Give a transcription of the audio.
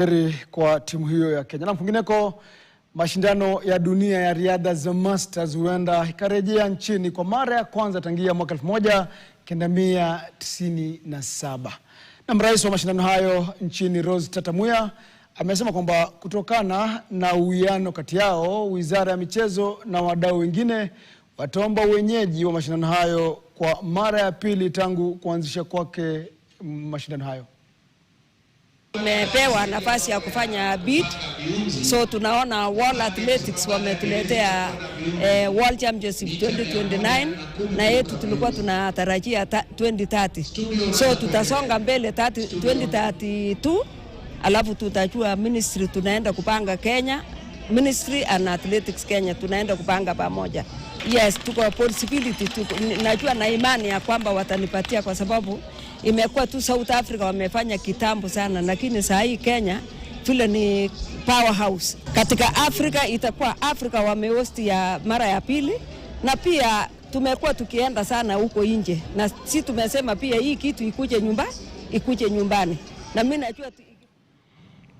Heri kwa timu hiyo ya Kenya. Na kwingineko, mashindano ya dunia ya riadha za Masters huenda ikarejea nchini kwa mara ya kwanza tangia mwaka 1997. Na rais wa mashindano hayo nchini Rose Tatamuya amesema kwamba kutokana na uwiano kati yao, Wizara ya Michezo na wadau wengine wataomba wenyeji wa mashindano hayo kwa mara ya pili tangu kuanzisha kwake mashindano hayo. Tumepewa nafasi ya kufanya bid, so tunaona World Athletics wametuletea World Championship 2029 na yetu tulikuwa tunatarajia 2030. So tutasonga mbele 2032, alafu tutajua ministry tunaenda kupanga Kenya, Ministry and Athletics Kenya tunaenda kupanga pamoja. Yes, tuko possibility, najua na imani ya kwamba watanipatia kwa sababu imekuwa tu South Africa wamefanya kitambo sana, lakini saa hii Kenya vile ni powerhouse. Katika Afrika itakuwa Africa wamehost ya mara ya pili, na pia tumekuwa tukienda sana huko nje, na si tumesema pia hii kitu ikuje nyumbani, na mimi najua